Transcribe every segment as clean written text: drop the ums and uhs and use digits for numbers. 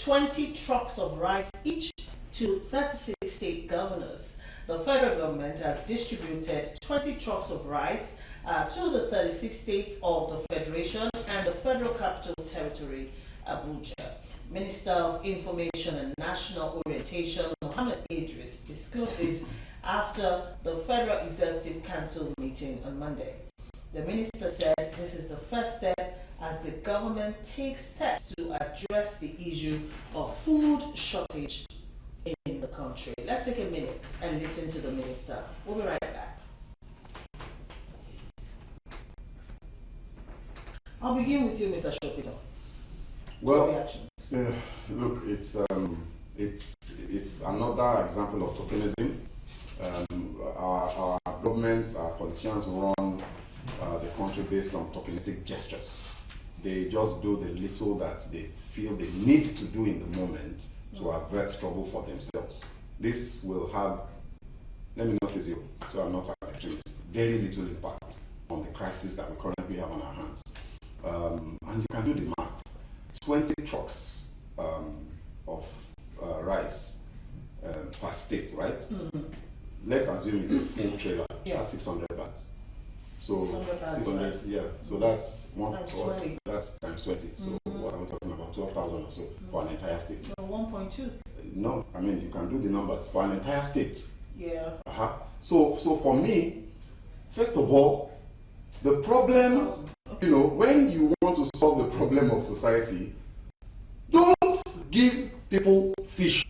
20 trucks of rice each to 36 state governors. The federal government has distributed 20 trucks of rice to the 36 states of the Federation and the Federal Capital Territory, Abuja. Minister of Information and National Orientation, Mohammed Idris, disclosed this after the Federal Executive Council meeting on Monday. The minister said this is the first step as the government takes steps to address the issue of food shortage in the country. Let's take a minute and listen to the minister. We'll be right back. I'll begin with you, Mr. Shopito. Well, look, it's another example of tokenism. Our governments, our politicians run the country based on tokenistic gestures. They just do the little that they feel they need to do in the moment to avert trouble for themselves. This will have, let me not say zero, so I'm not an extremist, very little impact on the crisis that we currently have on our hands. And you can do the math. 20 trucks of rice per state, right? Let's assume it's a full trailer, that's 600 bags. So 600, yeah. So that's that's times 20. So what are we talking about? 12,000 or so for an entire state. So 1.2. No, I mean you can do the numbers for an entire state. Yeah. So for me, first of all, the problem, when you want to solve the problem of society, don't give people fish.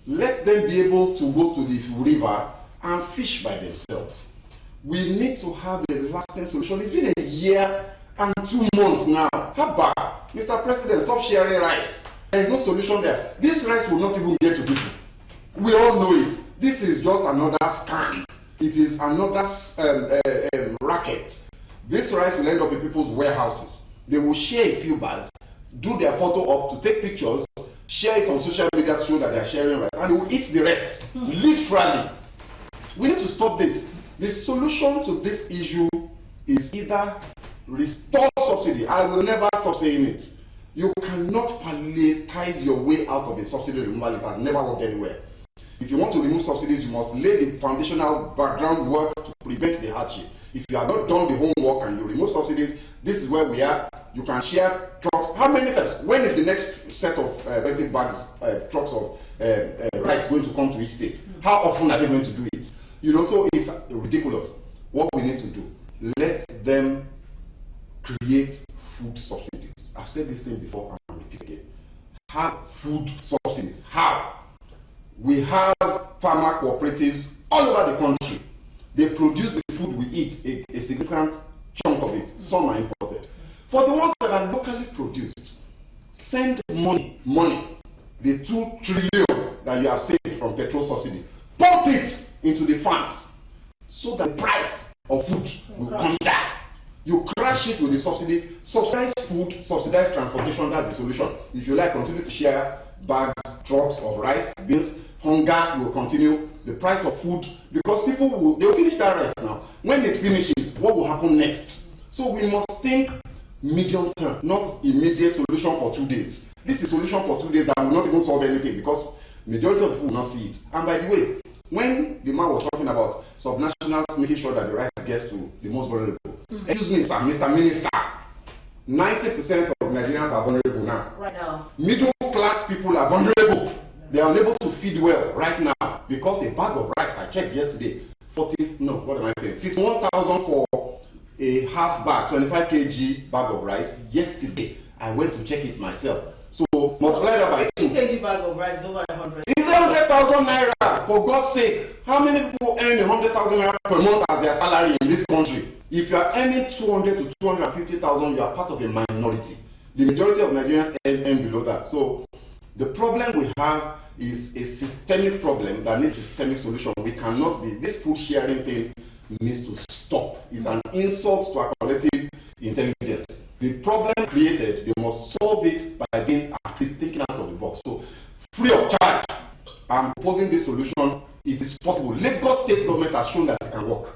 Let them be able to go to the river and fish by themselves. We need to have a lasting solution. It's been a year and 2 months now. How about, Mr. President, stop sharing rice. There is no solution there. This rice will not even get to people. We all know it. This is just another scam. It is another racket. This rice will end up in people's warehouses. They will share a few bags, do their photo up to take pictures, share it on social media to show that they are sharing rice, and they will eat the rest. Literally. We need to stop this. The solution to this issue is either restore subsidy. I will never stop saying it. You cannot palliatize your way out of a subsidy removal. It has never worked anywhere. If you want to remove subsidies, you must lay the foundational background work to prevent the hardship. If you have not done the homework and you remove subsidies, this is where we are. You can share trucks. How many times? When is the next set of 20 bags, trucks of rice going to come to each state? How often are they going to do it? So it's ridiculous. What we need to do, let them create food subsidies. I've said this thing before and I'll repeat again. Have food subsidies. How? We have farmer cooperatives all over the country. They produce the food we eat, a significant chunk of it. Some are imported. For the ones that are locally produced, send money, the 2 trillion that you have saved from petrol subsidy, pump it into the farms so that the price of food will come down. You crash it with the subsidy, subsidize food, subsidize transportation, that's the solution. If you like, continue to share bags, trucks of rice, beans, hunger will continue, the price of food, because people they'll finish that rice now. When it finishes, what will happen next? So we must think medium term, not immediate solution for 2 days. This is a solution for 2 days that will not even solve anything because majority of people will not see it. And by the way, when the man was talking about subnationals making sure that the rice gets to the most vulnerable, excuse me, sir, Mr. Minister, 90% of Nigerians are vulnerable now. Right now. Middle class people are vulnerable. They are unable to feed well right now because a bag of rice, I checked yesterday, 51,000 for a half bag, 25 kg bag of rice. Yesterday, I went to check it myself. So multiply that by 2. 2 kg bag of rice is over 100. It's 100,000 naira. For God's sake, how many people earn 100,000 naira per month as their salary in this country? If you are earning 200 to 250,000, you are part of a minority. The majority of Nigerians earn below that. So the problem we have is a systemic problem that needs a systemic solution. We cannot be, this food sharing thing needs to stop. It's an insult to our collective intelligence. The problem created, they must solve it by being at least thinking out of the box. So, free of charge, I'm proposing this solution. It is possible. Lagos State government has shown that it can work.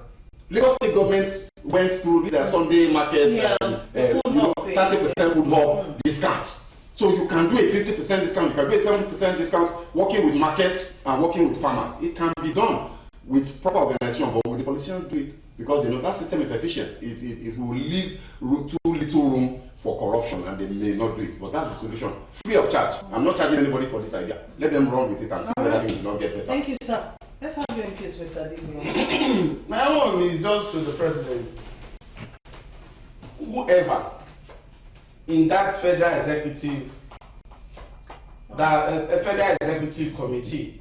Lagos State government went through their Sunday market, 30% food hub discounts. So you can can do a 50% discount, you can do a 70% discount working with markets and working with farmers. It can be done with proper organization, but will the politicians do it? Because they know that system is efficient. It will leave too little room for corruption, and they may not do it. But that's the solution. Free of charge. I'm not charging anybody for this idea. Let them run with it and see whether they will not get better. Thank you, sir. Let's have you in case, Mr. Digno. My own is just to the president. Whoever in that federal executive, federal executive committee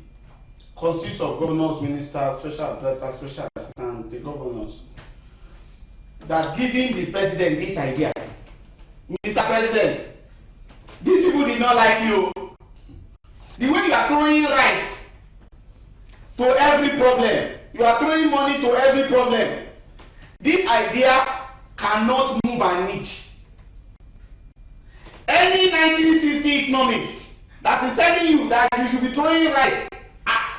consists of governors, ministers, special advisors, special assistants, the governors, that giving the president this idea, Mr. President, these people did not like you. The way you are throwing rice to every problem, you are throwing money to every problem. This idea cannot move an inch. Any 1960 economist that is telling you that you should be throwing rice at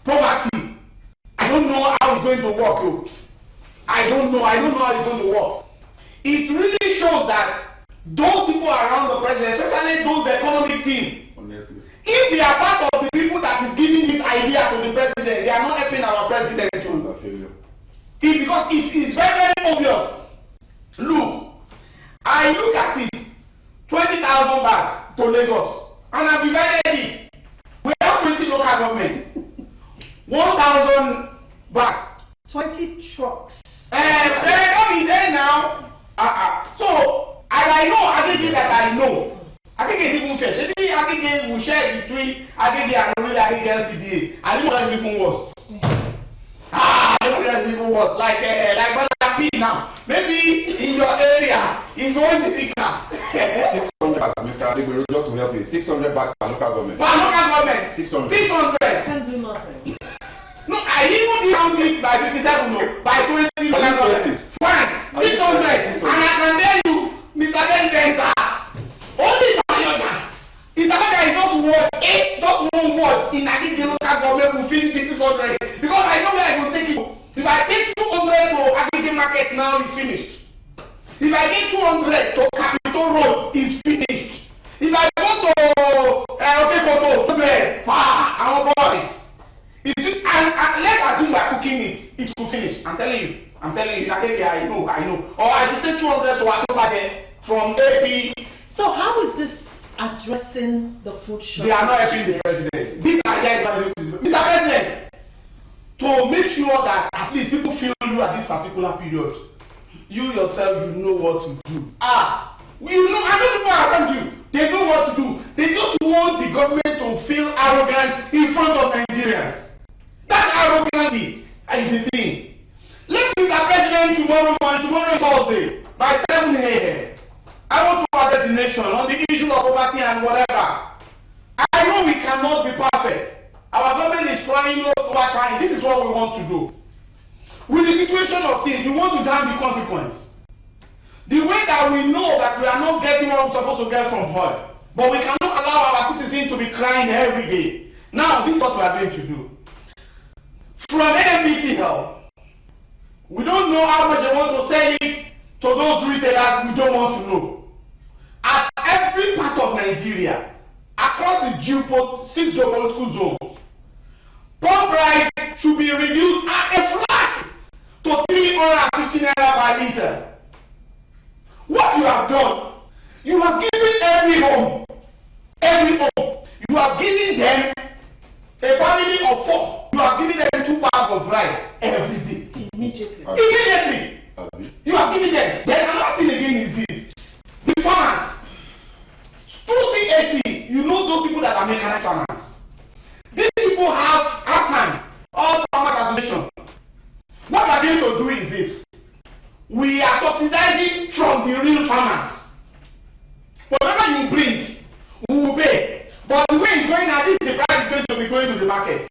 poverty, I don't know how it's going to work. Yo. I don't know how it's going to work. It really shows that those people around the president, especially those economic team, if they are part of the people that is giving this idea to the president, they are not helping our president too. Because it is very, very obvious. Look, I look at it, 20,000 bags to Lagos, and I divided it. We have 20 local governments, 1,000 bags. 20 trucks. What is there now? So, and I know, Agege that I know. Agege is even fair. Maybe Agege will share between Agege and really Agege LCDA. I know that's even worse. I know that's even worse. Like Banapi now. Maybe in your area, it's only bigger. 600 bags, Mr. Adegbe, just to help you. 600 bags per local government. Per local government. 600. 600. Can't do nothing. No, I even count it by 57, no, by 20. Fine, 600. And I can tell you, Mr. President, only Isamaga is just one word in Agege local government will finish this 600. Because I know where I will take it. If I take 200 to Agege market now, it's finished. If I take 200 to Capitol Road, it's finished. If I go to our boys. And let's assume we're cooking it will finish. I'm telling you, I know. Or I should take 200 to Atobade from AP. So how is this addressing the food shortage? They are not helping the president. This idea is Mr. President, to make sure that at least people feel you at this particular period, you yourself, you know what to do. You know, I know people around you, they know what to do. They just want the government to feel arrogant in front of Nigerians. That arrogancy is the thing. Let Mr. President tomorrow is Thursday, by 7 a.m. I want to address the nation on the issue of poverty and whatever. I know we cannot be perfect. Our government is trying, trying. This is what we want to do. With the situation of things, we want to damn the consequence. The way that we know that we are not getting what we're supposed to get from oil, but we cannot allow our citizens to be crying every day. Now, this is what we are going to do. From NNPC now, we don't know how much they want to sell it to those retailers. We don't want to know. At every part of Nigeria, across the 6 geopolitical zones, pump price should be reduced at a flat to 350 naira per litre. What you have done, you have given every home, you have given them a family of 4. You are giving them 2 bags of rice every day. Immediately. You are giving them. Then another thing again is this. The farmers. Through CAC, you know those people that are mechanized farmers. These people have hand. All farmers association. What we are going to do is this. We are subsidizing from the real farmers. Whatever you bring, we will pay. But the way it's going now, this is the price is going to be going to the market.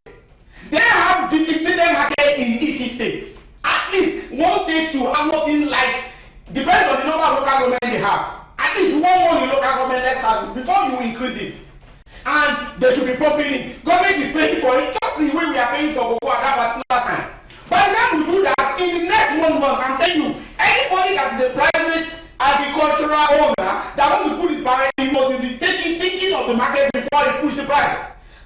They have designated market in each state. At least one state should have nothing like, depends on the number of local government they have. At least one in local government, let's have before you increase it. And they should be pumping in. Government is paying for it just the way we are paying for Cocoa at that particular time. By the time we do that, in the next 1 month, I'm telling you, anybody that is a private agricultural owner that wants to put his barrel, he must be thinking with the price.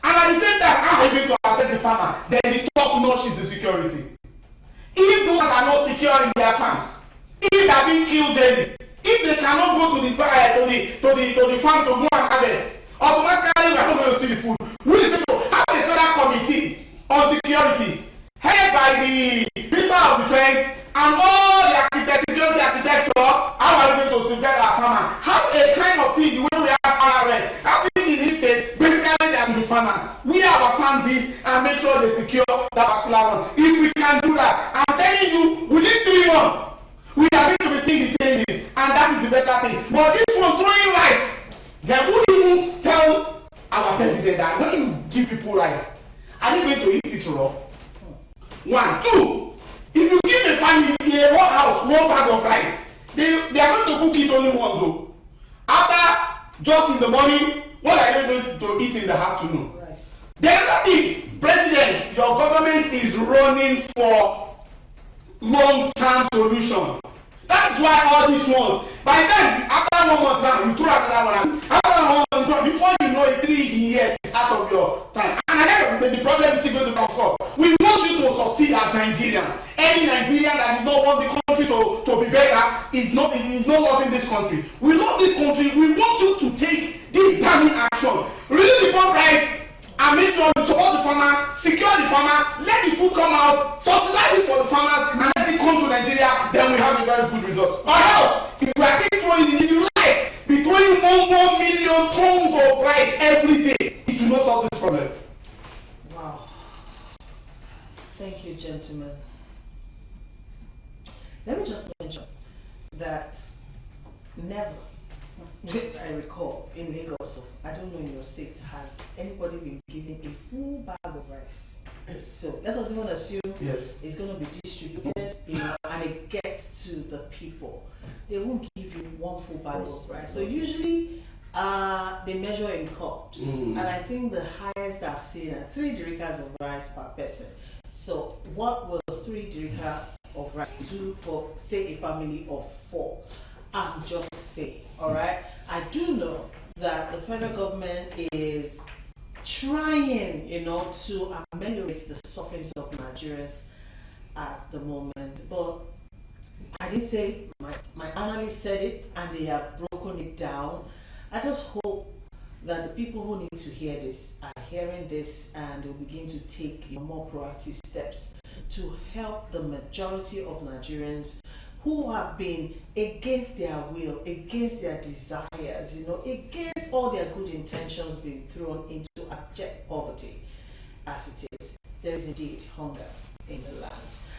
And at the same time, how are you going to accept the farmer? Then the top notch is the security. If those are not secure in their farms, if they are being killed daily, if they cannot go to the farm to go and harvest, automatically we are not going to see the food. Who is going to have a special committee on security headed by the Minister of Defense and all the security architecture? How are we going to safeguard our farmer? Have a kind of thing the way we have RRS. Have it in this state, basically they are to the farmers. We have our farms and make sure they secure that particular one. If we can do that, I'm telling you, within 3 months, we are going to be seeing the changes, and that is the better thing. But this one throwing rice, then who even tell our president that when you give people rice, are they going to eat it raw? 1, 2, if you give a family a whole house 1 bag of rice, they are going to cook it only once. So after just in the morning, what are they going to eat in the afternoon? Rice. Then nothing. President, your government is running for long-term solution. That is why all these ones. By then, after 1 month now, you throw another one. After 1 month, before you know it, 3 years is out of your time. And at the end of the day, the problem is going to come up. We want you to succeed as Nigerian. Any Nigerian that does not want the country to be better is not loving this country. We love this country. We want you to take this damning action. Release the pump price and make sure you support the farmer, secure the farmer, let the food come out, subsidize it for the farmers, and let it come to Nigeria, then we have a very good result. Or else, if we are still throwing it, if you like, be throwing 1 million tons of rice every day, it will not solve this problem. Wow. Thank you, gentlemen. Let me just mention that never, I recall, in Lagos, I don't know in your state, has anybody been given a full bag of rice? Yes. So let us even assume Yes. it's going to be distributed, and it gets to the people. They won't give you 1 full bag of rice. So usually they measure in cups, and I think the highest I've seen are 3 dirikas of rice per person. So what will 3 dirikas of rice do for, say, a family of 4? I'm just saying, all right? I do know that the federal government is trying, to ameliorate the sufferings of Nigerians at the moment. But I didn't say, my analyst said it, and they have broken it down. I just hope that the people who need to hear this are hearing this, and they'll begin to take more proactive steps to help the majority of Nigerians who have been against their will, against their desires, against all their good intentions being thrown into abject poverty. As it is, there is indeed hunger in the land.